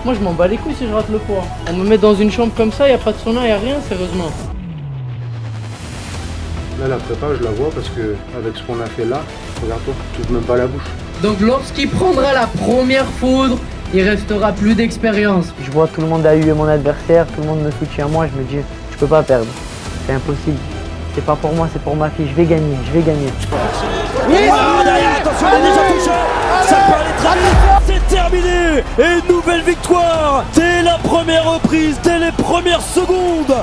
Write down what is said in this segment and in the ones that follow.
Moi je m'en bats les couilles si je rate le poids. On me met dans une chambre comme ça, y a pas de sauna, y a rien, sérieusement. Là, la prépa, je la vois parce que avec ce qu'on a fait là, regarde-toi, tu ouvres même pas la bouche. Donc lorsqu'il prendra la première foudre, il restera plus d'expérience. Je vois tout le monde a eu mon adversaire, tout le monde me soutient moi, je me dis, je peux pas perdre. C'est impossible. C'est pas pour moi, c'est pour ma fille. Je vais gagner, je vais gagner. Oui, derrière, attention, il est déjà touché. Ça peut aller très vite. C'est terminé. Et nouvelle victoire dès la première reprise, dès les premières secondes.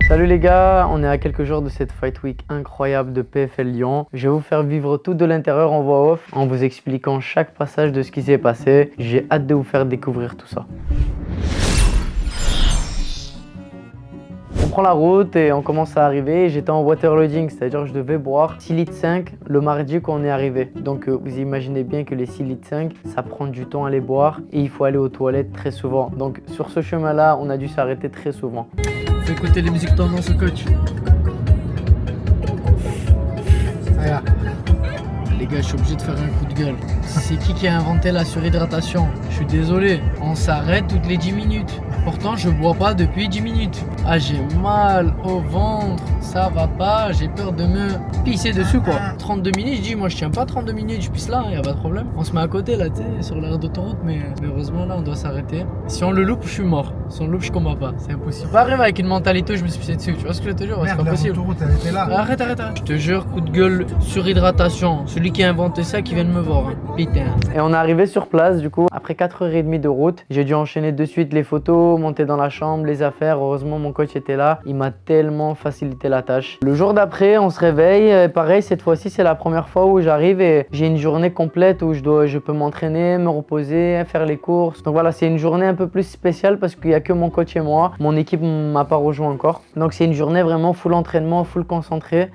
Salut les gars, on est à quelques jours de cette Fight Week incroyable de PFL Lyon. Je vais vous faire vivre tout de l'intérieur en voix off, en vous expliquant chaque passage de ce qui s'est passé. J'ai hâte de vous faire découvrir tout ça. On prend la route et on commence à arriver. J'étais en waterloading, c'est-à-dire que je devais boire 6 litres 5 le mardi quand on est arrivé. Donc vous imaginez bien que les 6 litres 5, ça prend du temps à les boire et il faut aller aux toilettes très souvent. Donc sur ce chemin-là, on a dû s'arrêter très souvent. Faut écouter les musiques tendance au coach. Regarde. Les gars, je suis obligé de faire un coup de gueule. C'est qui a inventé la surhydratation? Je suis désolé, on s'arrête toutes les 10 minutes. Pourtant, je bois pas depuis 10 minutes. Ah, j'ai mal au ventre, ça va pas, j'ai peur de me pisser dessus quoi. 32 minutes, je dis, moi je tiens pas 32 minutes, je pisse là, y a pas de problème. On se met à côté là, tu sais, sur l'aire d'autoroute, mais heureusement là, on doit s'arrêter. Si on le loupe, je suis mort. Si on le loupe, je combats pas, c'est impossible. Pas arriver avec une mentalité, je me suis pissé dessus, tu vois ce que je te jure? C'est pas possible. Elle était là. Arrête. Je te jure, coup de gueule, surhydratation. Celui qui a inventé ça, qui vient de me voir. Hein. Putain. Et on est arrivé sur place, du coup, après 4h30 de route. J'ai dû enchaîner de suite les photos, monter dans la chambre, les affaires. Heureusement, mon coach était là. Il m'a tellement facilité la tâche. Le jour d'après, on se réveille. Pareil, cette fois-ci, c'est la première fois où j'arrive et j'ai une journée complète où je peux m'entraîner, me reposer, faire les courses. Donc voilà, c'est une journée un peu plus spéciale parce qu'il n'y a que mon coach et moi. Mon équipe ne m'a pas rejoint encore. Donc c'est une journée vraiment full entraînement, full concentré.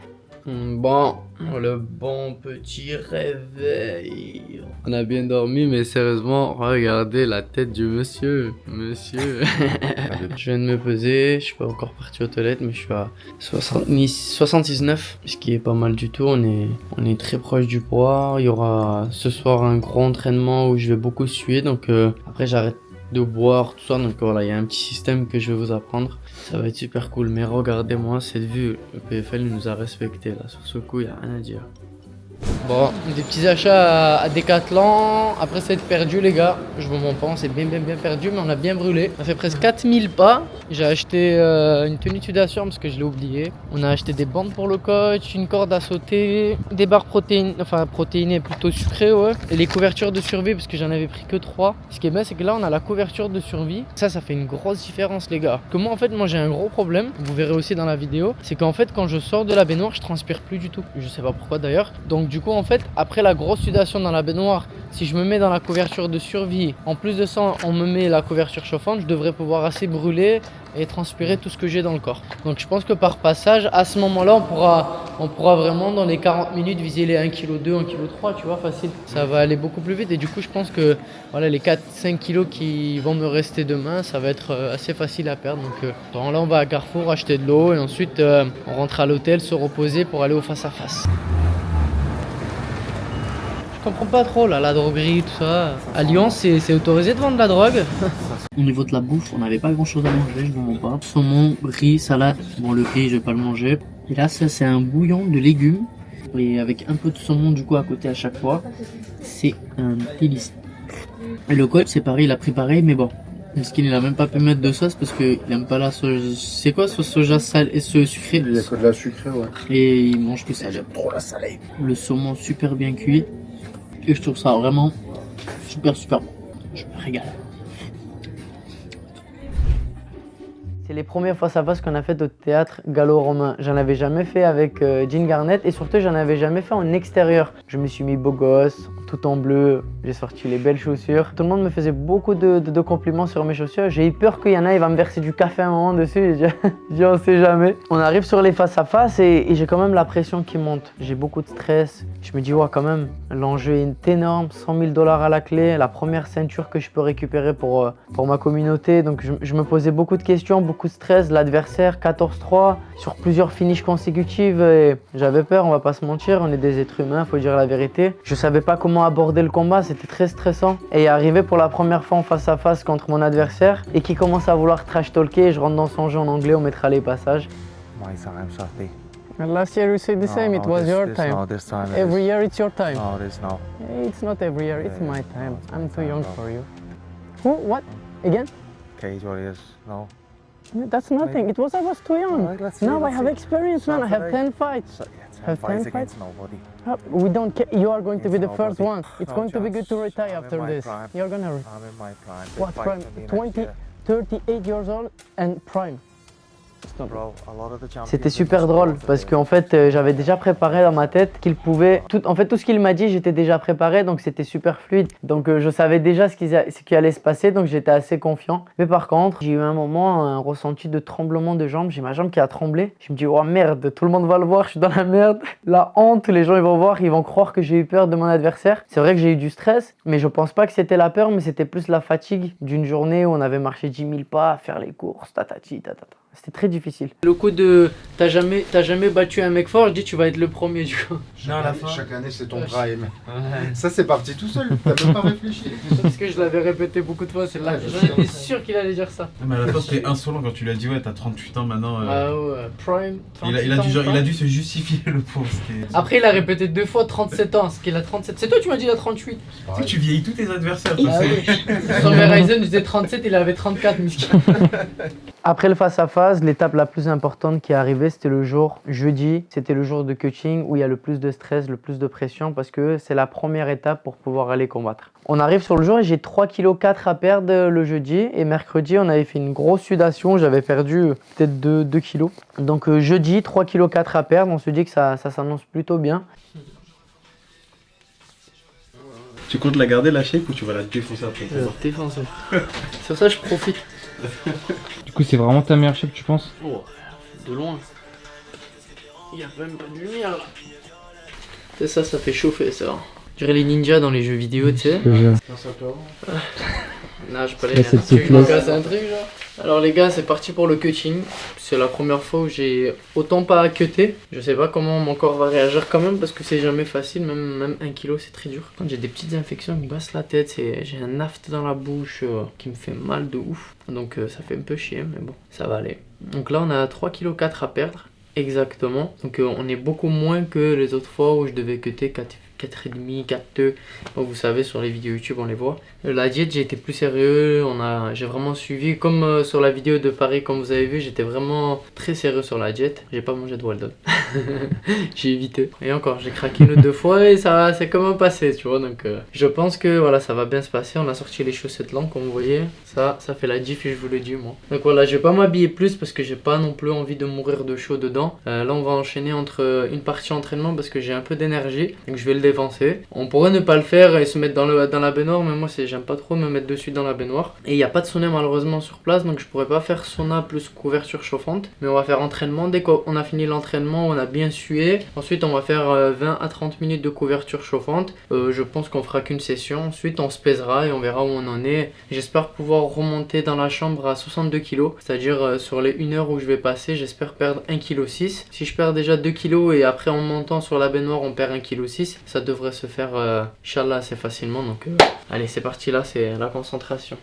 Bon, le bon petit réveil. On a bien dormi, mais sérieusement, regardez la tête du monsieur. Je viens de me peser, je suis pas encore parti aux toilettes, mais je suis à 76,9, ce qui est pas mal du tout. On est très proche du poids. Il y aura ce soir un gros entraînement où je vais beaucoup suer, donc après j'arrête de boire, tout ça, donc voilà, il y a un petit système que je vais vous apprendre. Ça va être super cool, mais regardez-moi cette vue, le PFL nous a respecté là, sur ce coup, il n'y a rien à dire. Bon, des petits achats à Decathlon, après s'être perdu les gars, je vous mens pas, on s'est bien perdu, mais on a bien brûlé. On a fait presque 4000 pas, j'ai acheté une tenue de sudation parce que je l'ai oublié. On a acheté des bandes pour le coach, une corde à sauter, des barres protéinées plutôt sucrées, ouais. Et les couvertures de survie parce que j'en avais pris que 3. Ce qui est bien, c'est que là on a la couverture de survie. Ça fait une grosse différence les gars. Que moi en fait, j'ai un gros problème, vous verrez aussi dans la vidéo, c'est qu'en fait quand je sors de la baignoire, je transpire plus du tout. Je sais pas pourquoi d'ailleurs. Donc du coup en fait, après la grosse sudation dans la baignoire, si je me mets dans la couverture de survie, en plus de ça on me met la couverture chauffante, je devrais pouvoir assez brûler et transpirer tout ce que j'ai dans le corps. Donc je pense que par passage, à ce moment-là, on pourra vraiment dans les 40 minutes viser les 1,2 kg, 1,3 kg, tu vois, facile. Ça va aller beaucoup plus vite et du coup je pense que voilà, les 4-5 kg qui vont me rester demain, ça va être assez facile à perdre. Donc là on va à Carrefour acheter de l'eau et ensuite on rentre à l'hôtel se reposer pour aller au face-à-face. Je comprends pas trop là, la droguerie, tout ça. À Lyon, c'est autorisé de vendre de la drogue. Au niveau de la bouffe, on n'avait pas grand chose à manger, je vous mens pas. Saumon, riz, salade. Bon, le riz, je vais pas le manger. Et là, ça, c'est un bouillon de légumes. Et avec un peu de saumon du coup à côté à chaque fois. C'est un délice. Et le coach, c'est pareil, il a pris pareil, mais bon. Mesquine, il a même pas pu mettre de sauce parce qu'il aime pas la soja. C'est quoi ce soja salé et ce sucré? Il y a que de la sucrée, ouais. Et il mange que ça. J'aime trop la salée. Le saumon super bien cuit. Et je trouve ça vraiment super bon. Je me régale. C'est les premières face-à-face qu'on a fait au théâtre gallo-romain. J'en avais jamais fait avec Jean Garnett et surtout j'en avais jamais fait en extérieur. Je me suis mis beau gosse, tout en bleu, j'ai sorti les belles chaussures. Tout le monde me faisait beaucoup de compliments sur mes chaussures. J'ai eu peur qu'il y en a, il va me verser du café un moment dessus. J'ai dit on sait jamais. On arrive sur les face-à-face et j'ai quand même la pression qui monte. J'ai beaucoup de stress. Je me dis ouais quand même, l'enjeu est énorme, 100 000 $ à la clé, la première ceinture que je peux récupérer pour ma communauté. Donc je me posais beaucoup de questions, beaucoup de stress. L'adversaire 14-3 sur plusieurs finishes consécutives et j'avais peur, on va pas se mentir, on est des êtres humains, faut dire la vérité. Je savais pas comment comment aborder le combat, c'était très stressant. Et arrivé pour la première fois en face à face contre mon adversaire et qui commence à vouloir trash talker, je rentre dans son jeu en anglais, on mettra les passages. My time, Shakti. And last year you said the same, it was your time. No, this time. Every year it's your time. No, this no. It's not every year, it's Yeah, my yeah. time. No, I'm it's too not, young no. for you. Who? What? Again? Cage Warriors, no. That's nothing. It was I was too young. Alright, let's see, Now I let's have see. experience, man. I have Saturday. 10 fights. So, yeah, 10 Have fights 10 against nobody. We don't care. You are going to be It's the first nobody. one. It's No going to be chance. good to retire I'm in after my this. prime. You're gonna I'm in my prime. Big what fight prime? for me next 20, year. 38 years old and prime. Stop. Bro, a lot of the champions C'était in super the drôle sport parce today. qu'en fait j'avais déjà préparé dans ma tête qu'il pouvait en fait tout ce qu'il m'a dit j'étais déjà préparé donc c'était super fluide donc je savais déjà ce qui allait se passer donc j'étais assez confiant mais par contre j'ai eu un moment un ressenti de tremblement de jambe, j'ai ma jambe qui a tremblé, je me dis oh merde tout le monde va le voir, je suis dans la merde, la honte, les gens ils vont voir, ils vont croire que j'ai eu peur de mon adversaire. C'est vrai que j'ai eu du stress mais je pense pas que c'était la peur mais c'était plus la fatigue d'une journée où on avait marché 10 000 pas à faire les courses tatati tatata. C'était très difficile. Le coup de t'as jamais battu un mec fort, je dis tu vas être le premier du coup. Chaque année, c'est ton prime. Ça, c'est parti tout seul. T'as même pas réfléchi. Parce que je l'avais répété beaucoup de fois, c'est là. J'en étais sûr qu'il allait dire ça. Mais à la fin c'était insolent quand tu lui as dit ouais t'as 38 ans maintenant. Ah ouais, prime. Il a dû se justifier le pauvre. Après il a répété 2 fois 37 ans, parce qu'il a 37. C'est toi tu m'as dit il a 38. Tu sais que tu vieillis tous tes adversaires. Ah oui. Sur mes Ryzen il faisait 37, il avait 34 miskin. Après le face-à-face, l'étape la plus importante qui est arrivée, c'était le jour jeudi. C'était le jour de coaching où il y a le plus de stress, le plus de pression parce que c'est la première étape pour pouvoir aller combattre. On arrive sur le jour et j'ai 3,4 kg à perdre le jeudi et mercredi on avait fait une grosse sudation, j'avais perdu peut-être 2 kg. Donc jeudi 3,4 kg à perdre, on se dit que ça s'annonce plutôt bien. Tu comptes la garder la shape ou tu vas la défoncer après? Je vais la défoncer. C'est pour ça que je profite. Du coup, c'est vraiment ta meilleure shape, tu penses? Oh, de loin. Il n'y a même pas de lumière là. C'est ça, ça fait chauffer ça. Je dirais les ninjas dans les jeux vidéo, tu sais. Non, j'ai pas les Là, cette tu souplesse. me casses un truc là. Alors les gars, c'est parti pour le cutting. C'est la première fois où j'ai autant pas à cutter. Je sais pas comment mon corps va réagir quand même parce que c'est jamais facile, même 1 kg c'est très dur. Quand j'ai des petites infections qui me bassent la tête, j'ai un aft dans la bouche qui me fait mal de ouf. Donc ça fait un peu chier, mais bon, ça va aller. Donc là on a 3,4 kg à perdre, exactement. Donc on est beaucoup moins que les autres fois où je devais cutter 4,5, 4,2. Donc vous savez sur les vidéos YouTube on les voit. La diète j'ai été plus sérieux, j'ai vraiment suivi comme sur la vidéo de Paris comme vous avez vu, j'étais vraiment très sérieux sur la diète. J'ai pas mangé de Waldon. J'ai évité. Et encore j'ai craqué une ou deux fois et ça c'est quand même passé tu vois donc je pense que voilà ça va bien se passer. On a sorti les chaussettes longues comme vous voyez. Ça fait la diff et je vous le dis moi. Donc voilà je vais pas m'habiller plus parce que j'ai pas non plus envie de mourir de chaud dedans. Là on va enchaîner entre une partie entraînement parce que j'ai un peu d'énergie donc je vais le défoncer. On pourrait ne pas le faire et se mettre dans la baignoire mais moi j'aime pas trop me mettre dessus dans la baignoire. Et il n'y a pas de sauna malheureusement sur place donc je pourrais pas faire sauna plus couverture chauffante. Mais on va faire entraînement. Dès qu'on a fini l'entraînement on a bien sué. Ensuite on va faire 20 à 30 minutes de couverture chauffante. Je pense qu'on fera qu'une session. Ensuite on se pèsera et on verra où on en est. J'espère pouvoir remonter dans la chambre à 62 kg. C'est-à-dire sur les 1 heure où je vais passer j'espère perdre 1,6 kg. Si je perds déjà 2 kg et après en montant sur la baignoire on perd 1,6 kg, ça devrait se faire Inch'Allah assez facilement. Donc allez c'est parti. Là c'est la concentration.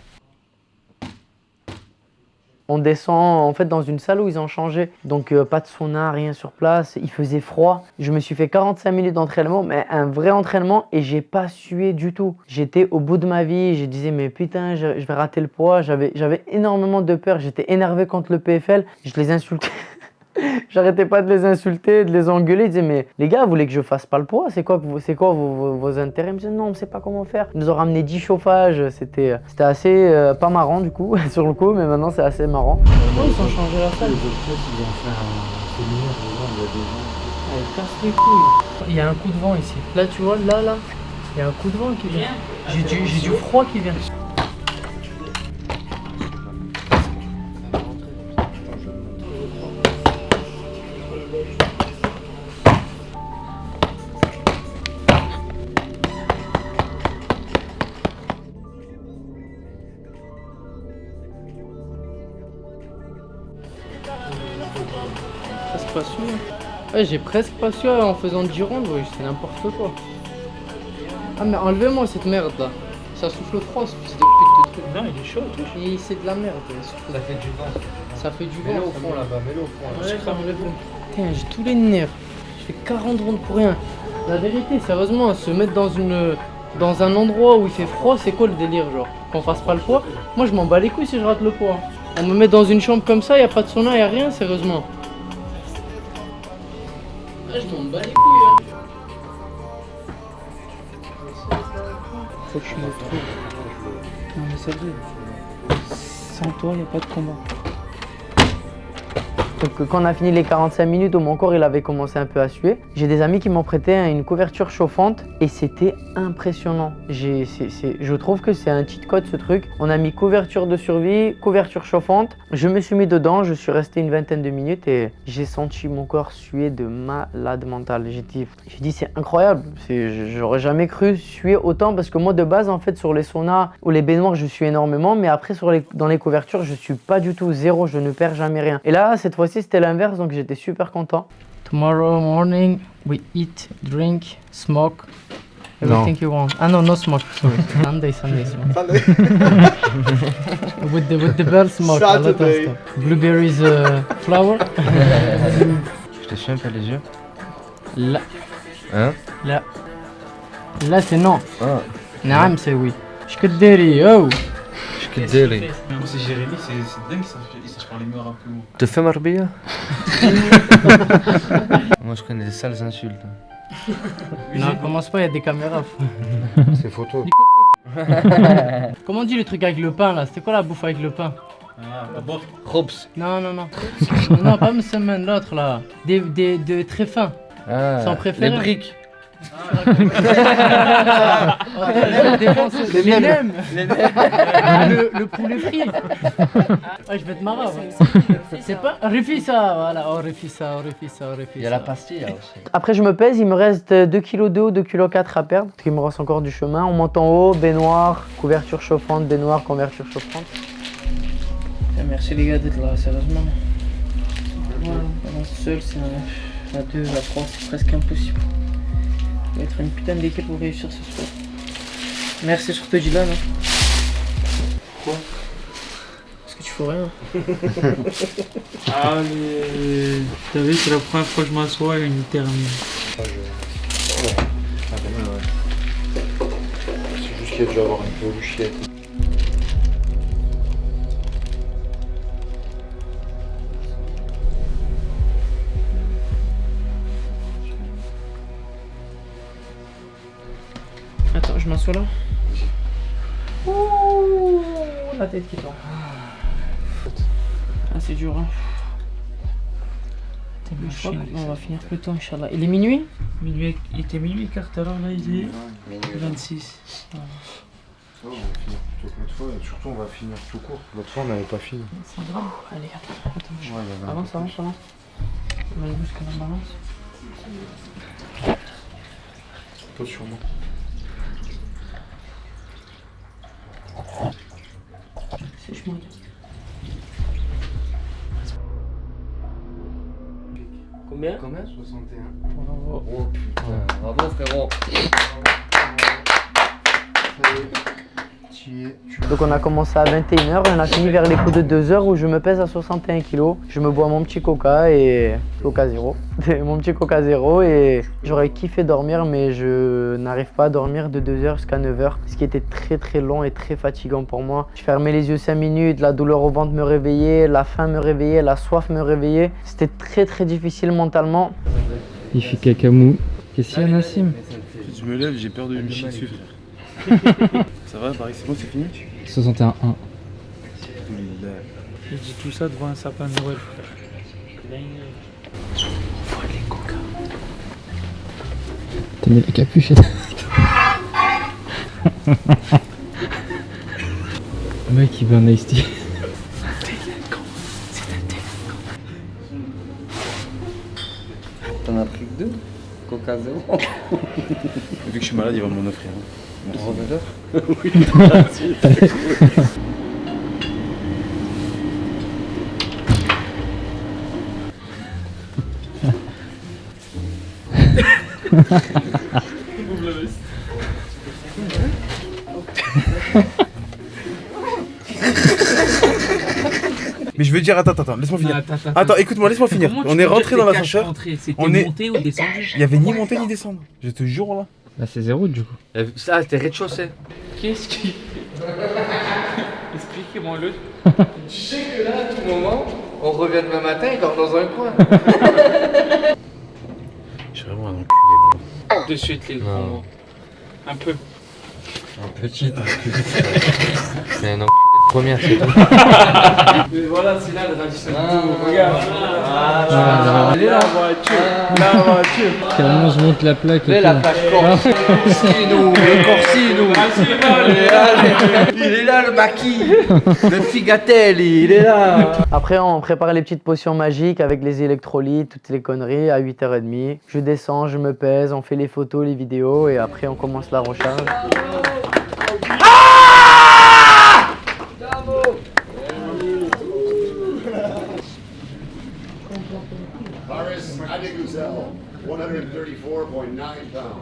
On descend en fait dans une salle où ils ont changé, donc pas de sauna, rien sur place, il faisait froid. Je me suis fait 45 minutes d'entraînement, mais un vrai entraînement et j'ai pas sué du tout. J'étais au bout de ma vie, je disais mais putain je vais rater le poids, j'avais énormément de peur, j'étais énervé contre le PFL, je les insultais. J'arrêtais pas de les insulter, de les engueuler. Ils disaient mais les gars, vous voulez que je fasse pas le poids? C'est quoi vos intérêts? Ils me disaient non, on sait pas comment faire. Ils nous ont ramené 10 chauffages. C'était assez pas marrant du coup sur le coup, mais maintenant c'est assez marrant. Oh, ils ont changé la salle. Allez, casse les couilles. Il y a un coup de vent ici. Là tu vois, là, il y a un coup de vent qui vient. J'ai du froid qui vient. Presque pas su. Ouais, j'ai presque pas su en faisant 10 rondes, ouais, c'est n'importe quoi. Ah mais enlevez-moi cette merde là. Ça souffle froid ce fils de pute de truc. Non, il est chaud, toi. Et c'est de la merde. Ça fait du vent. Ça fait du Mets-le vent. au fond là-bas, mets-le au fond. Ouais, ça enlève-le. Putain, j'ai tous les nerfs. Je fais 40 rondes pour rien. La vérité, sérieusement, se mettre dans un endroit où il fait froid, c'est quoi le délire, genre qu'on fasse pas le poids? Moi, je m'en bats les couilles si je rate le poids. On me met dans une chambre comme ça, y a pas de sauna, y a rien, sérieusement. Ah, je m'en bats les couilles, hein. Faut que je me trouve. Non mais c'est vrai. Sans toi, il n'y a pas de combat. Donc quand on a fini les 45 minutes où mon corps il avait commencé un peu à suer, j'ai des amis qui m'ont prêté une couverture chauffante et c'était impressionnant. Je trouve que c'est un cheat code ce truc. On a mis couverture de survie, couverture chauffante. Je me suis mis dedans, je suis resté une vingtaine de minutes et j'ai senti mon corps suer de malade mental. J'ai dit c'est incroyable. J'aurais jamais cru suer autant parce que moi de base en fait sur les saunas ou les baignoires je suis énormément, mais après dans les couvertures je suis pas du tout zéro, je ne perds jamais rien. Et là cette fois c'était l'inverse, donc j'étais super content. Tomorrow morning, we eat, drink, smoke, everything you want. Ah no, no smoke, sorry. Sunday smoke. with the bell smoke, a lot of stuff. Blueberries flower. Je te suis un peu les yeux. Là. Hein? Là. Là c'est non. Ah. Naam c'est oui. Shkderi, oh. Shkderi. C'est Jérémy, c'est dingue, il sache parler mieux arabe que moi. Te fais marbia? Moi je connais des sales insultes. Non, commence pas, il y a des caméras. C'est photo. Comment on dit le truc avec le pain là? C'était quoi la bouffe avec le pain? Ah, d'abord. Khobs. Non, non, non. Non, pas Moussman, l'autre là. De très fins. Ah, Sans préféré. les briques. Les nems. Le poulet frit. Ouais, je vais te marrer. Ouais. C'est pas. Refais ça, voilà. Oh, refais ça, refais ça, refais ça. Il y a la pastille là aussi. Après, je me pèse, il me reste 2 kg de haut, 2 kg 4 à perdre. Parce qu'il me reste encore du chemin. On monte en haut, baignoire, couverture chauffante, baignoire, couverture chauffante. Merci les gars d'être là, sérieusement. Voilà, seul, c'est à 2, à 3, c'est presque impossible. Ça va être une putain d'équipe pour réussir ce soir. Merci surtout Dylan. Quoi? Parce que tu fais rien. Ah mais... T'as vu, c'est la première fois que je m'assois et il termine. C'est juste qu'il y a dû avoir un peu du chiette. Attends, je m'assois là. Ouh, la tête qui tombe. Ah, c'est dur, hein. Je crois qu'on va finir plus tôt, Inch'Allah. Il est minuit? Il était minuit quart alors là il est 26. On va finir plutôt que l'autre fois, et surtout on va finir tout court. L'autre fois on n'avait pas fini. C'est grave. Allez, attends. Ouais, Avance. On va jusqu'à la balance. Pose sur moi. C'est chemin. Combien? Combien? 61. Bravo. Oh putain, bravo frérot. Donc on a commencé à 21h et on a fini vers les coups de 2h où je me pèse à 61 kg. Je me bois mon petit coca et coca zéro. Mon petit coca zéro et j'aurais kiffé dormir mais je n'arrive pas à dormir de 2h jusqu'à 9h. Ce qui était très très long et très fatigant pour moi. Je fermais les yeux 5 minutes, la douleur au ventre me réveillait, la faim me réveillait, la soif me réveillait. C'était très très difficile mentalement. Il fait caca-mou. Qu'est-ce qu'il y a Nassim? Je me lève, j'ai peur de me chier dessus. Ça va, Paris, c'est bon, c'est fini? 61-1. J'ai dit tout ça devant un sapin de Noël, frère. T'as mis la capuche. Le mec il veut un iced tea. T'en as pris que 2? Coca zéro. Vu que je suis malade, il va m'en offrir. Oui. Mais je veux dire, attends, laisse-moi finir. Attends, écoute-moi, laisse-moi finir. On est rentré dans l'ascenseur. On est monté ou descendu. Il y avait ni monté ni descendre. Je te jure là. Bah c'est 0 du coup. Ça, c'était rez-de-chaussée. Qu'est-ce qui... Expliquez-moi-le. Tu sais que là, à tout moment, on revient demain matin, il dort dans un coin. Je suis vraiment un enculé. De suite, les grands. Un peu. Un petit. C'est un enculé de première, c'est tout. Mais voilà, c'est là le radisson. Regarde. Il est là. La voiture. Carrément je monte la plaque et La tout. page Corsino, le Corsino. Il est là, le maquis. Le Figatelli, il est là. Après, on prépare les petites potions magiques avec les électrolytes, toutes les conneries à 8h30. Je descends, je me pèse, on fait les photos, les vidéos et après on commence la recharge. Boris Adeguzel, 134.9 pounds.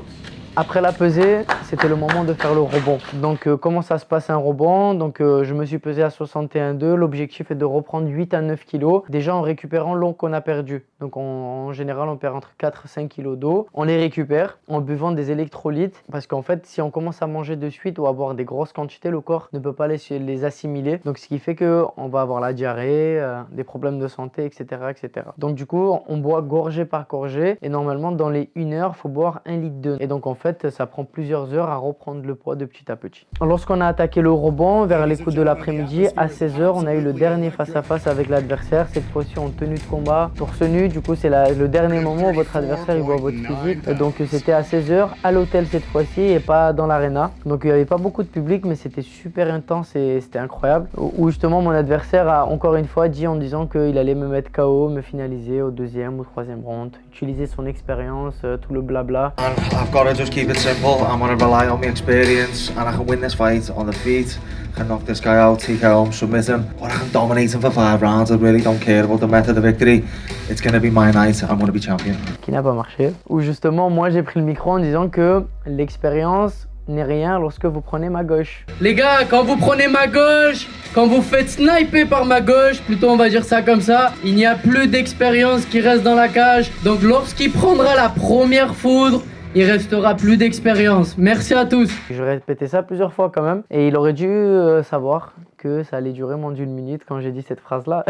Après la pesée, c'était le moment de faire le rebond. Donc comment ça se passe un rebond? Donc je me suis pesé à 61,2. L'objectif est de reprendre 8 à 9 kilos. Déjà en récupérant l'eau qu'on a perdue. Donc en général on perd entre 4 et 5 kilos d'eau. On les récupère en buvant des électrolytes. Parce qu'en fait si on commence à manger de suite ou à boire des grosses quantités, le corps ne peut pas les assimiler. Donc ce qui fait qu'on va avoir la diarrhée, des problèmes de santé, etc., etc. Donc du coup on boit gorgée par gorgée. Et normalement dans les 1 heure, il faut boire 1 litre d'eau. Et donc en fait ça prend plusieurs heures à reprendre le poids de petit à petit. Lorsqu'on a attaqué le rebond, vers les coups de l'après-midi, à 16h, on a eu le dernier face-à-face avec l'adversaire. Cette fois-ci en tenue de combat, torse nu. Du coup, c'est le dernier moment où votre adversaire il voit votre physique. Donc c'était à 16h, à l'hôtel cette fois-ci et pas dans l'arena. Donc il n'y avait pas beaucoup de public, mais c'était super intense et c'était incroyable. Où justement mon adversaire a encore une fois dit en disant qu'il allait me mettre KO, me finaliser au 2e ou 3e round. Utiliser son expérience, tout le blabla. I've got to just keep it simple. I'm going to rely on my experience and I can win this fight on the feet. I can knock this guy out, TKO him, submit him, or I can dominate him for 5 rounds. I really don't care about the method of victory. It's going to be my night. I'm going to be champion. Qui n'a pas marché. Où justement, moi j'ai pris le micro en disant que l'expérience n'est rien lorsque vous prenez ma gauche. Les gars, quand vous prenez ma gauche, quand vous faites sniper par ma gauche, plutôt on va dire ça comme ça, il n'y a plus d'expérience qui reste dans la cage. Donc lorsqu'il prendra la première foudre, il restera plus d'expérience. Merci à tous. Je répétais ça plusieurs fois quand même. Et il aurait dû savoir que ça allait durer moins d'1 minute quand j'ai dit cette phrase-là.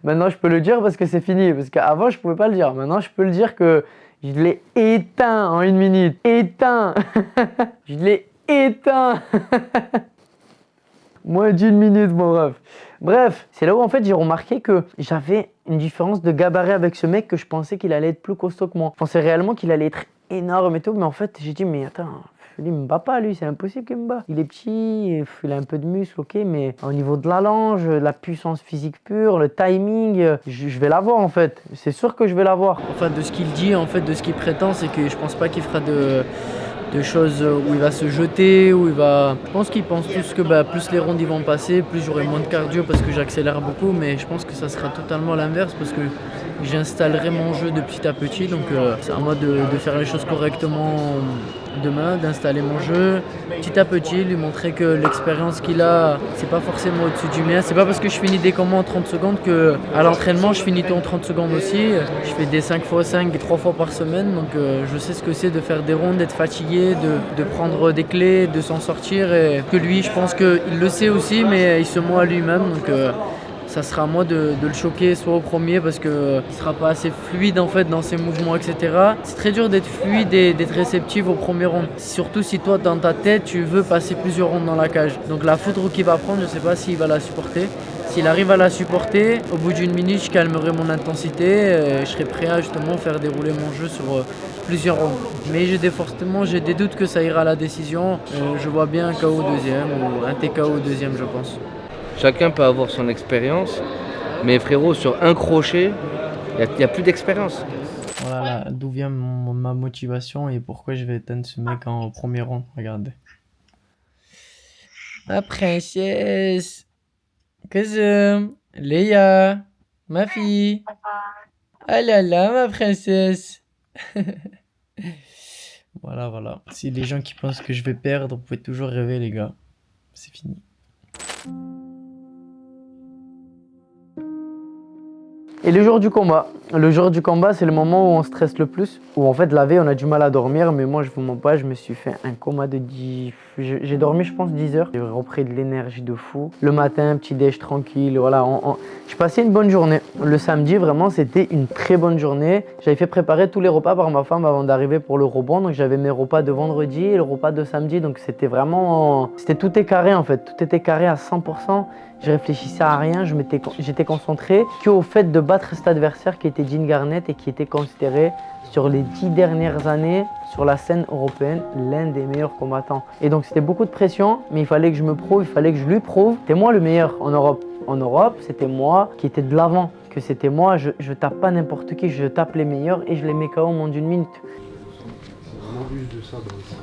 Maintenant, je peux le dire parce que c'est fini. Parce qu'avant, je pouvais pas le dire. Maintenant, je peux le dire que je l'ai éteint en 1 minute. Éteint. Je l'ai éteint. Moins d'1 minute, mon ref. Bref, c'est là où en fait j'ai remarqué que j'avais une différence de gabarit avec ce mec, que je pensais qu'il allait être plus costaud que moi. Je pensais réellement qu'il allait être énorme et tout, mais en fait j'ai dit mais attends, il me bat pas lui, c'est impossible qu'il me bat. Il est petit, il a un peu de muscle, ok, mais au niveau de la longe, la puissance physique pure, le timing, je vais l'avoir en fait. C'est sûr que je vais l'avoir. Enfin de ce qu'il dit, en fait de ce qu'il prétend, c'est que je pense pas qu'il fera de choses où il va se jeter, où il va... Je pense qu'ils pensent tous que plus les rondes ils vont passer, plus j'aurai moins de cardio parce que j'accélère beaucoup, mais je pense que ça sera totalement l'inverse parce que j'installerai mon jeu de petit à petit, donc c'est à moi de faire les choses correctement demain, d'installer mon jeu petit à petit, lui montrer que l'expérience qu'il a, c'est pas forcément au-dessus du mien. C'est pas parce que je finis des combats en 30 secondes que à l'entraînement je finis tout en 30 secondes aussi. Je fais des 5x5 et 3 fois par semaine, donc je sais ce que c'est de faire des rondes, d'être fatigué, de prendre des clés, de s'en sortir, et que lui je pense qu'il le sait aussi, mais il se ment à lui-même, donc ça sera à moi de le choquer soit au premier parce qu'il ne sera pas assez fluide en fait dans ses mouvements, etc. C'est très dur d'être fluide et d'être réceptif au premier round. Surtout si toi dans ta tête tu veux passer plusieurs rounds dans la cage. Donc la foudre qu'il va prendre, je ne sais pas s'il va la supporter. S'il arrive à la supporter, au bout d'1 minute je calmerai mon intensité et je serai prêt à justement faire dérouler mon jeu sur plusieurs rounds. Mais j'ai des doutes que ça ira à la décision. Je vois bien un KO au 2e ou un TKO au 2e je pense. Chacun peut avoir son expérience, mais frérot, sur un crochet, il n'y a plus d'expérience. Voilà d'où vient ma motivation et pourquoi je vais éteindre ce mec en premier round. Regardez. Ma princesse. Kızım. Léa. Ma fille. Ah là là, ma princesse. Voilà, voilà. Si les gens qui pensent que je vais perdre, vous pouvez toujours rêver, les gars. C'est fini. Et le jour du combat. Le jour du combat, c'est le moment où on stresse le plus. Où en fait, la veille, on a du mal à dormir. Mais moi, je vous mens pas, je me suis fait un coma de 10... J'ai dormi, je pense, 10 heures. J'ai repris de l'énergie de fou. Le matin, petit déj tranquille, voilà. J'ai passé une bonne journée. Le samedi, vraiment, c'était une très bonne journée. J'avais fait préparer tous les repas par ma femme avant d'arriver pour le rebond. Donc, j'avais mes repas de vendredi et le repas de samedi. Donc, c'était vraiment... Tout est carré, en fait. Tout était carré à 100%. Je réfléchissais à rien, j'étais concentré qu'au fait de battre cet adversaire qui était Dean Garnett et qui était considéré sur les 10 dernières années sur la scène européenne l'un des meilleurs combattants. Et donc c'était beaucoup de pression, mais il fallait que je me prouve, il fallait que je lui prouve. C'était moi le meilleur en Europe. En Europe, c'était moi qui étais de l'avant, que c'était moi, je tape pas n'importe qui, je tape les meilleurs et je les mets KO en moins d'une minute. C'est vraiment juste de ça, Boris.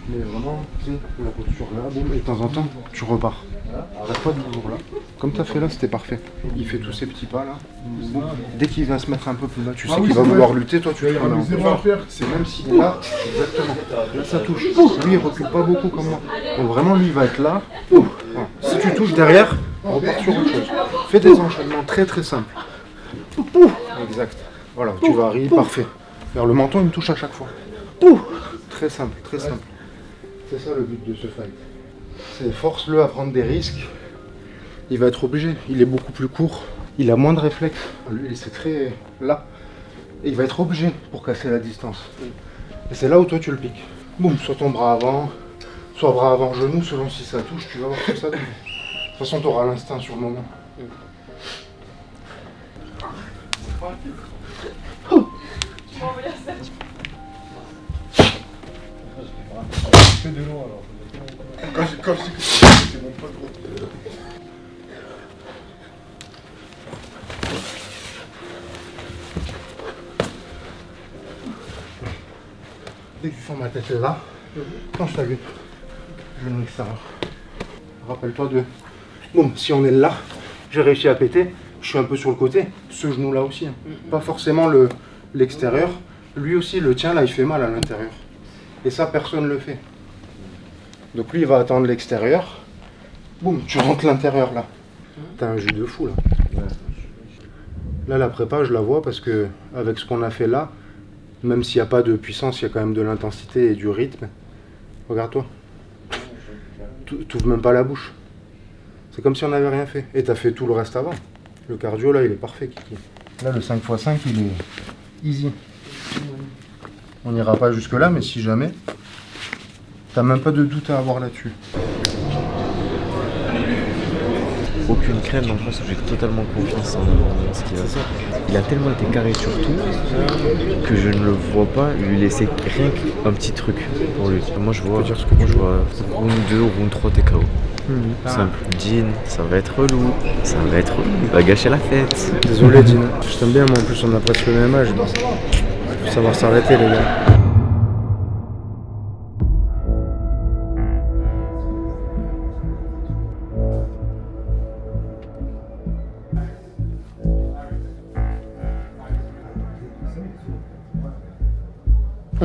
Mais vraiment, tu sais, la posture là, boum, et de temps en temps, tu repars. Arrête pas toujours là. Comme tu as fait là, c'était parfait. Il fait tous ces petits pas là. Boum. Dès qu'il va se mettre un peu plus bas, tu sais qu'il va vouloir lutter, toi tu te remets en position. C'est même s'il est là, exactement. Là ça touche. Lui il recule pas beaucoup comme moi. Donc vraiment lui il va être là. Voilà. Si tu touches derrière, on repart sur autre chose. Fais des enchaînements très très simples. Exact. Voilà, tu varies, parfait. Vers le menton il me touche à chaque fois. Très simple, très simple. C'est ça le but de ce fight. C'est force-le à prendre des risques. Il va être obligé. Il est beaucoup plus court. Il a moins de réflexes. Lui, c'est très là. Et il va être obligé pour casser la distance. Et c'est là où toi tu le piques. Boum, soit ton bras avant, soit bras avant genou, selon si ça touche, tu vas voir que ça donne. De toute façon, tu auras l'instinct sur le moment. Fais de l'eau alors. Quand je dis que c'est mon pote gros. Dès que je sens ma tête là, quand je t'agrippe, genou extérieur. Rappelle-toi de... Bon, si on est là, j'ai réussi à péter, je suis un peu sur le côté, ce genou là aussi. Hein. Pas forcément l'extérieur, lui aussi le tien là il fait mal à l'intérieur. Et ça personne le fait. Donc lui il va attendre l'extérieur, boum, tu rentres l'intérieur là. T'as un jus de fou là. Là la prépa je la vois parce que avec ce qu'on a fait là, même s'il n'y a pas de puissance, il y a quand même de l'intensité et du rythme. Regarde-toi. T'ouvres même pas la bouche. C'est comme si on n'avait rien fait. Et t'as fait tout le reste avant. Le cardio là il est parfait Kiki. Là le 5x5 il est easy. On n'ira pas jusque là mais si jamais, t'as même pas de doute à avoir là-dessus. Aucune crainte, en face, j'ai totalement confiance en ce qu'il va faire. Il a tellement été carré sur tout que je ne le vois pas lui laisser rien qu'un petit truc pour lui. Moi je vois, round 2 ou round 3 TKO. Simple. Dean, ça va être relou, il va gâcher la fête. Désolé Dean, je t'aime bien, mais en plus on a presque le même âge. Il faut savoir s'arrêter les gars.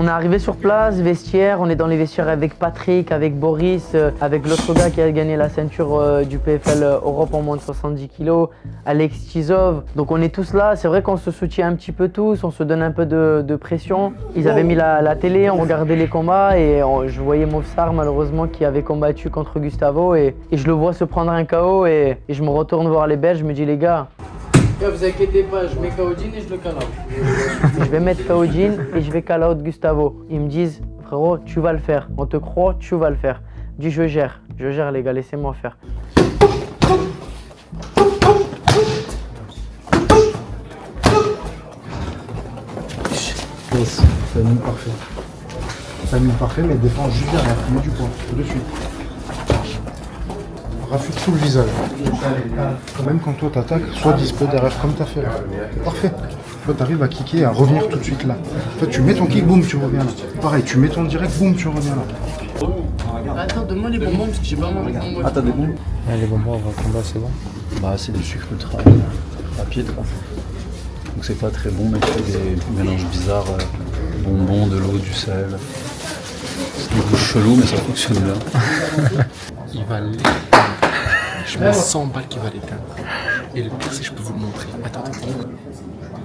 On est arrivé sur place, vestiaire, on est dans les vestiaires avec Patrick, avec Boris, avec l'autre gars qui a gagné la ceinture du PFL Europe en moins de 70 kg, Alex Tizov. Donc on est tous là, c'est vrai qu'on se soutient un petit peu tous, on se donne un peu de pression. Ils avaient mis la télé, on regardait les combats et je voyais Movsar malheureusement qui avait combattu contre Gustavo et je le vois se prendre un KO et je me retourne voir les Belges, je me dis les gars, vous inquiétez pas, je mets KO Dean et je le call out. Je vais mettre KO Dean et je vais call out Gustavo. Ils me disent, frérot, tu vas le faire. On te croit, tu vas le faire. Je dis, je gère les gars, laissez-moi faire. Yes, timing parfait. Timing parfait, mais défense juste derrière, mets du poids, de suite. Raffute tout le visage. Même quand toi t'attaques, sois dispo derrière comme t'as fait là. C'est parfait. Toi t'arrives à kicker et à revenir tout de suite là. Toi tu mets ton kick, boum, tu reviens là. Pareil, tu mets ton direct, boum, tu reviens là. Attends, donne-moi les bonbons parce que j'ai pas mangé. Ah, t'as des bonbons? Les bonbons avant le combat, c'est bon. Bah, c'est du sucre ultra rapide, quoi. Donc c'est pas très bon, mais tu fais des mélanges bizarres. bonbons, de l'eau, du sel. C'est des goûts chelous, mais ça fonctionne bien. Il va l'éteindre. Je mets 100 balles qu'il va l'éteindre. Et le pire, c'est que je peux vous le montrer. Attends.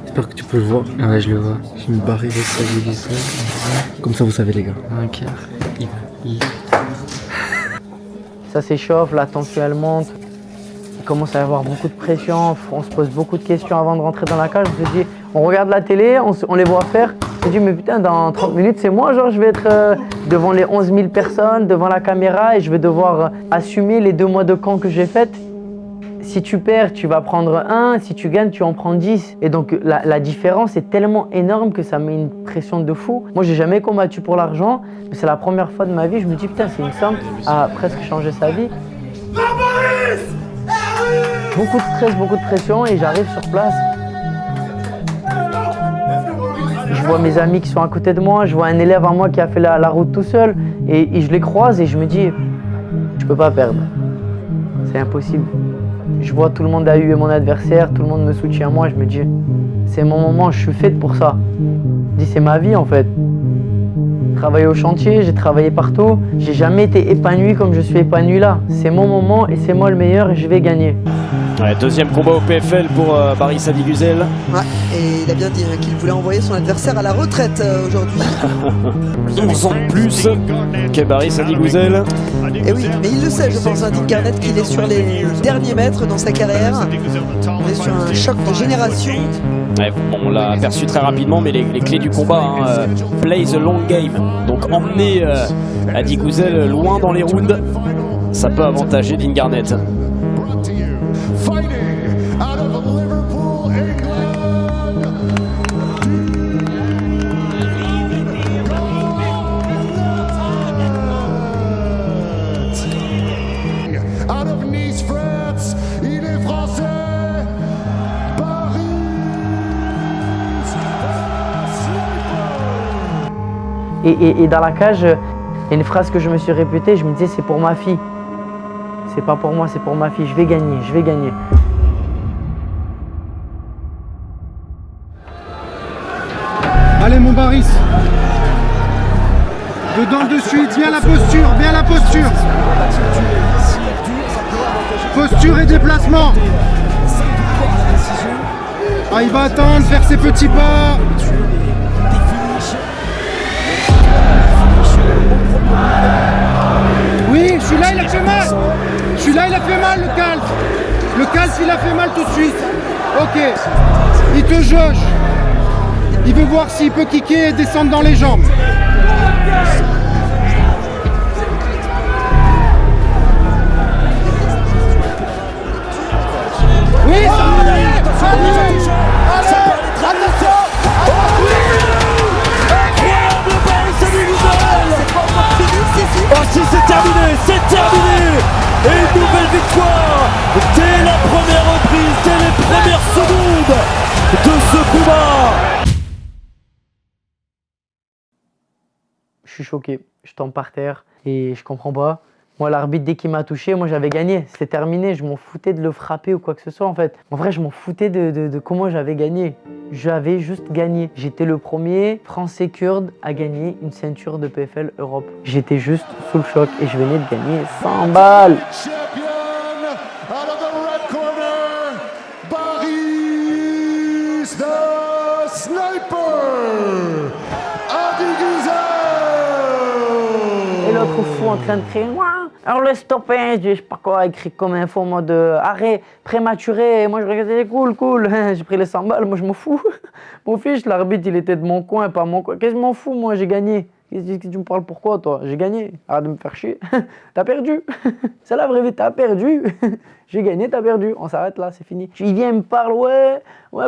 J'espère que tu peux le voir. Ouais, je le vois. J'ai une barre stabilisée. Comme ça, vous savez, les gars. Un quart. Ça s'échauffe, la tension elle monte. Il commence à y avoir beaucoup de pression. On se pose beaucoup de questions avant de rentrer dans la cage. On se dit, on regarde la télé, on les voit faire. On se dit, mais putain, dans 30 minutes, c'est moi, genre, je vais être devant les 11 000 personnes, devant la caméra, et je vais devoir assumer les 2 mois de camp que j'ai fait. Si tu perds, tu vas prendre 1, si tu gagnes, tu en prends 10. Et donc la différence est tellement énorme que ça met une pression de fou. Moi, j'ai jamais combattu pour l'argent, mais c'est la première fois de ma vie, je me dis putain, c'est une somme à presque changer sa vie. Beaucoup de stress, beaucoup de pression, et j'arrive sur place. Je vois mes amis qui sont à côté de moi, je vois un élève à moi qui a fait la route tout seul, et je les croise et je me dis, je peux pas perdre, c'est impossible. Je vois tout le monde a eu mon adversaire, tout le monde me soutient moi, je me dis, c'est mon moment, je suis faite pour ça. Je dis, c'est ma vie en fait. J'ai travaillé au chantier, j'ai travaillé partout, j'ai jamais été épanoui comme je suis épanoui là. C'est mon moment et c'est moi le meilleur et je vais gagner. Ouais, deuxième combat au PFL pour Baris Adigüzel. Ouais, et il a bien dit qu'il voulait envoyer son adversaire à la retraite aujourd'hui. 11 ans de plus que Baris Adigüzel. Et oui, mais il le sait, je pense, Dean Garnett, qu'il est sur les derniers mètres dans sa carrière. On est sur un choc de génération. Ouais, on l'a aperçu très rapidement, mais les clés du combat, play the long game. Donc emmener Adigüzel loin dans les rounds, ça peut avantager Dean Garnett. Et dans la cage, il y a une phrase que je me suis répétée, je me disais, c'est pour ma fille. C'est pas pour moi, c'est pour ma fille, je vais gagner, je vais gagner. Allez mon Baris. Dedans le dessus, bien la posture, bien la posture. Posture et déplacement. Ah, il va attendre, faire ses petits pas. Oui, celui-là il a fait mal. Celui-là il a fait mal, le calf. Le calf il a fait mal tout de suite. Ok. Il te jauge. Il veut voir s'il peut kicker et descendre dans les jambes. Oui, ça va derrière. Voici, c'est terminé, c'est terminé. Et une nouvelle victoire dès la première reprise, dès les premières secondes de ce combat. Je suis choqué, je tombe par terre et je comprends pas. Moi, l'arbitre, dès qu'il m'a touché, moi j'avais gagné, c'était terminé, je m'en foutais de le frapper ou quoi que ce soit en fait. En vrai, je m'en foutais de comment j'avais gagné. J'avais juste gagné. J'étais le premier français kurde à gagner une ceinture de PFL Europe. J'étais juste sous le choc et je venais de gagner 100 balles. Et l'autre fou en train de crier, alors le stopper, je sais pas quoi, écrit comme info en mode arrêt prématuré. Et moi je regardais, cool, j'ai pris les 100 balles, moi je m'en fous. Mon fiche, l'arbitre il était de mon coin, pas mon coin. Qu'est-ce que je m'en fous, moi j'ai gagné. Qu'est-ce que tu me parles pourquoi toi? J'ai gagné, arrête de me faire chier. T'as perdu. C'est la vraie vie, t'as perdu. J'ai gagné, t'as perdu. On s'arrête là, c'est fini. Il vient, il me parle, ouais,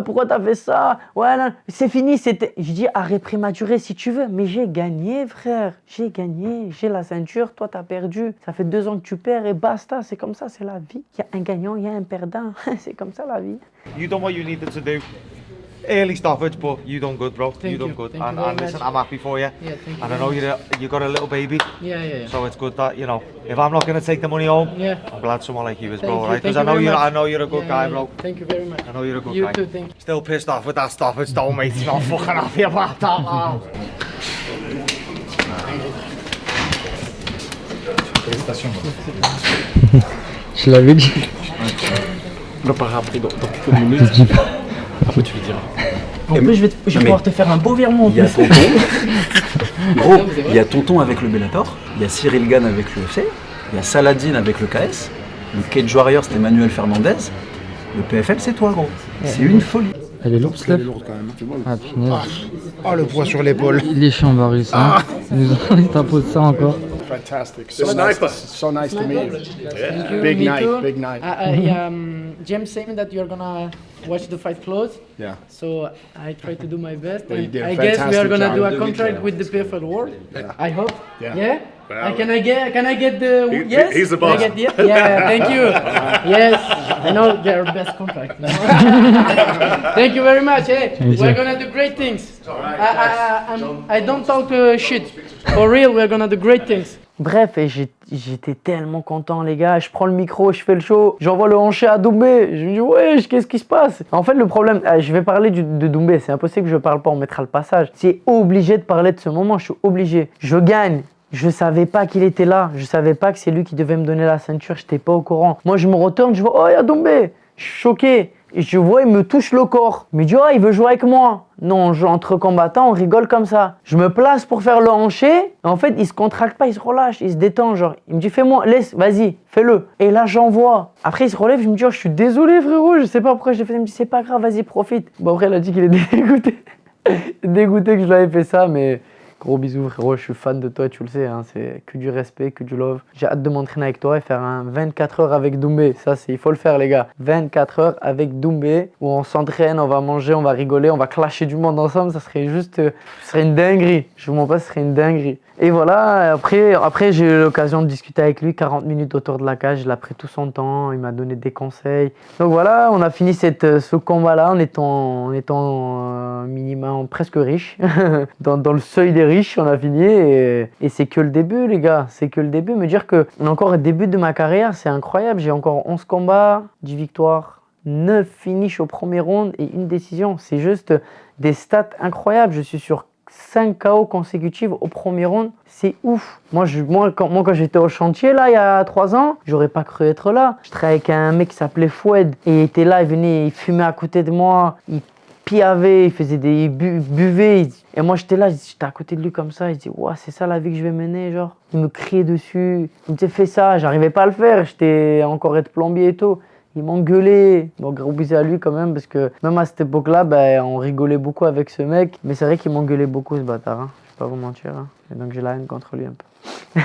pourquoi t'as fait ça? Ouais, non, c'est fini, c'était. Je dis arrêt prématuré si tu veux, mais j'ai gagné, frère. J'ai gagné, j'ai la ceinture, toi t'as perdu. Ça fait 2 ans que tu perds et basta, c'est comme ça, c'est la vie. Il y a un gagnant, il y a un perdant. C'est comme ça la vie. You done what you needed to do. Early stoppage, but you done good, bro. You done good. And listen, I'm happy for you. Yeah, thank you. And I know you got a little baby. Yeah. So it's good that, you know, if I'm not going to take the money home, I'm glad someone like you is, bro, right? Because I know you're a good guy, bro. Thank you very much. I know you're a good guy. You too, thank you. Still pissed off with that stoppage, though, mate. He's not fucking happy about that, man. Félicitations. Je l'avais dit. On en parlera après dans quelques minutes. Après tu le diras. En plus, je vais pouvoir te faire un beau virement en Il y a plus. Tonton. Gros, il y a Tonton avec le Bellator, il y a Cyril Gann avec l'UFC, il y a Saladin avec le KS, le Cage Warrior c'était Manuel Fernandez, le PFL c'est toi gros. C'est une folie. Elle est lourde, Elle est lourde quand même. Ah, punaise. Oh, le poids sur l'épaule. Il est chiant, Baris. Hein. Il t'impose ça encore. Fantastic. The sniper. So nice to meet you. Thank you. Big Me night, too. big night. James said me that you're gonna watch the fight close. Yeah. So I try to do my best. Well, you And did a I guess we are fantastic gonna job. do You a did a good contract job. with the PFL World. Yeah. I hope. Yeah. Yeah. Well, Can I get the He- yes? he's the Can I boss. get yeah, thank you. Yes, I know they're best contract. Thank you very much. Hey, we're gonna do great things. I don't talk shit. For real, we're gonna do great things. Bref, et j'étais tellement content, les gars. Je prends le micro, je fais le show, j'envoie le hanché à Doumbé. Je me dis, wesh, qu'est-ce qui se passe? En fait, le problème, je vais parler de Doumbé. C'est impossible que je parle pas, on mettra le passage. C'est obligé de parler de ce moment, je suis obligé. Je gagne. Je savais pas qu'il était là. Je savais pas que c'est lui qui devait me donner la ceinture. J'étais pas au courant. Moi, je me retourne, je vois, oh, il y a Doumbé. Je suis choqué. Et je vois, il me touche le corps. Il me dit, oh, il veut jouer avec moi. Non, entre combattants, on rigole comme ça. Je me place pour faire le hanché. Et en fait, il se contracte pas, il se relâche, il se détend. Genre, il me dit, fais-moi, laisse, vas-y, fais-le. Et là, j'envoie. Après, il se relève, je me dis, oh, je suis désolé, frérot. Je sais pas pourquoi je l'ai fait. Il me dit, c'est pas grave, vas-y, profite. Bon, après, il a dit qu'il est dégoûté. Dégoûté que je l'avais fait ça, mais. Gros bisous frérot, je suis fan de toi, tu le sais, hein, c'est que du respect, que du love. J'ai hâte de m'entraîner avec toi et faire un 24 heures avec Doumbé. Ça, il faut le faire les gars. 24 heures avec Doumbé où on s'entraîne, on va manger, on va rigoler, on va clasher du monde ensemble. Ça serait juste, ce serait une dinguerie. Je vous mens pas, ce serait une dinguerie. Et voilà, après j'ai eu l'occasion de discuter avec lui 40 minutes autour de la cage. Il a pris tout son temps, il m'a donné des conseils. Donc voilà, on a fini ce combat-là en étant minimum presque riche. dans le seuil des riches, on a fini et c'est que le début les gars. C'est que le début. Me dire que encore le début de ma carrière, c'est incroyable. J'ai encore 11 combats, 10 victoires, 9 finishes au premier round et une décision. C'est juste des stats incroyables. Je suis sur 5 KO consécutives au premier round, c'est ouf. Moi, quand j'étais au chantier, là, il y a 3 ans, j'aurais pas cru être là. Je travaillais avec un mec qui s'appelait Foued et il était là, il venait, il fumait à côté de moi, il piavait, il faisait il buvait. Et moi, j'étais là, j'étais à côté de lui comme ça, il disait, ouais, c'est ça la vie que je vais mener, genre. Il me criait dessus, il me disait, fais ça, j'arrivais pas à le faire, j'étais encore être plombier et tout. Il m'engueulait. Bon, gros bisous à lui quand même, parce que même à cette époque-là, on rigolait beaucoup avec ce mec. Mais c'est vrai qu'il m'engueulait beaucoup, ce bâtard. Hein. Je vais pas vous mentir. Hein. Et donc j'ai la haine contre lui un peu.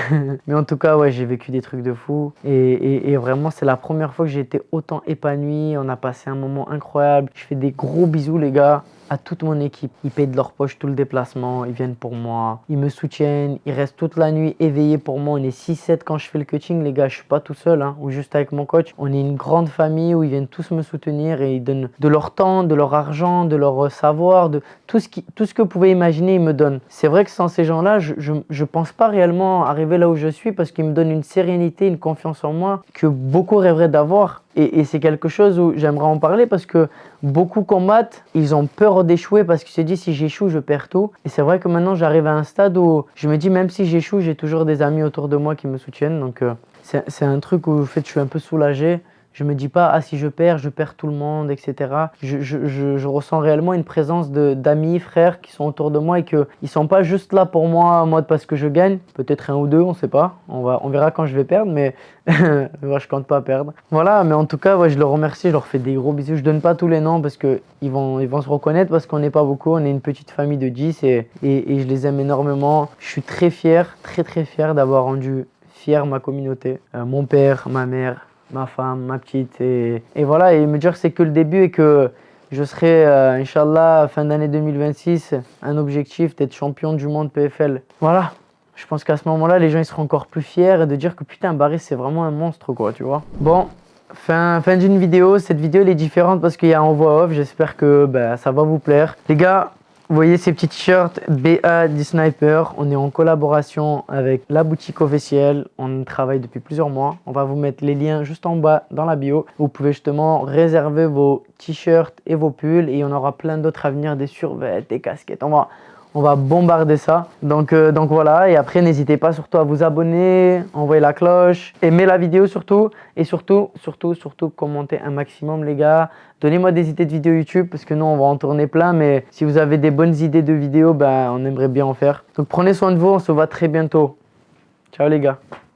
Mais en tout cas, ouais, j'ai vécu des trucs de fou. Et vraiment, c'est la première fois que j'ai été autant épanoui. On a passé un moment incroyable. Je fais des gros bisous, les gars, à toute mon équipe. Ils payent de leur poche tout le déplacement, ils viennent pour moi, ils me soutiennent, ils restent toute la nuit éveillés pour moi. On est 6-7 quand je fais le coaching, les gars, je suis pas tout seul, hein, ou juste avec mon coach. On est une grande famille où ils viennent tous me soutenir et ils donnent de leur temps, de leur argent, de leur savoir, de tout ce que vous pouvez imaginer, ils me donnent. C'est vrai que sans ces gens-là, je pense pas réellement arriver là où je suis parce qu'ils me donnent une sérénité, une confiance en moi que beaucoup rêveraient d'avoir. Et c'est quelque chose où j'aimerais en parler parce que beaucoup combattent, ils ont peur d'échouer parce qu'ils se disent si j'échoue, je perds tout. Et c'est vrai que maintenant j'arrive à un stade où je me dis même si j'échoue, j'ai toujours des amis autour de moi qui me soutiennent. Donc c'est un truc où en fait, je suis un peu soulagé. Je me dis pas, ah si je perds tout le monde, etc. Je ressens réellement une présence d'amis, frères qui sont autour de moi et qu'ils sont pas juste là pour moi en mode parce que je gagne. Peut-être 1 ou 2, on sait pas. On verra quand je vais perdre, mais moi, je compte pas perdre. Voilà, mais en tout cas, ouais, je leur remercie, je leur fais des gros bisous. Je donne pas tous les noms parce qu'ils vont se reconnaître parce qu'on n'est pas beaucoup. On est une petite famille de 10 et je les aime énormément. Je suis très fier, très très fier d'avoir rendu fier ma communauté. Mon père, ma mère, ma femme, ma petite et voilà, et me dire que c'est que le début et que je serai, Inch'Allah, fin d'année 2026, un objectif d'être champion du monde PFL. Voilà, je pense qu'à ce moment-là, les gens ils seront encore plus fiers de dire que putain, Baris c'est vraiment un monstre quoi, tu vois. Bon, fin d'une vidéo, cette vidéo elle est différente parce qu'il y a en voix off, j'espère que ça va vous plaire. Les gars, vous voyez ces petits t-shirts BA du Sniper, on est en collaboration avec la boutique officielle, on travaille depuis plusieurs mois. On va vous mettre les liens juste en bas dans la bio. Vous pouvez justement réserver vos t-shirts et vos pulls et on aura plein d'autres à venir, des survêtements, des casquettes. On va bombarder ça. Donc voilà, et après n'hésitez pas surtout à vous abonner, envoyer la cloche, aimer la vidéo surtout, et surtout commentez un maximum les gars. Donnez-moi des idées de vidéos YouTube parce que nous on va en tourner plein, mais si vous avez des bonnes idées de vidéos, ben, on aimerait bien en faire. Donc prenez soin de vous, on se voit très bientôt. Ciao les gars.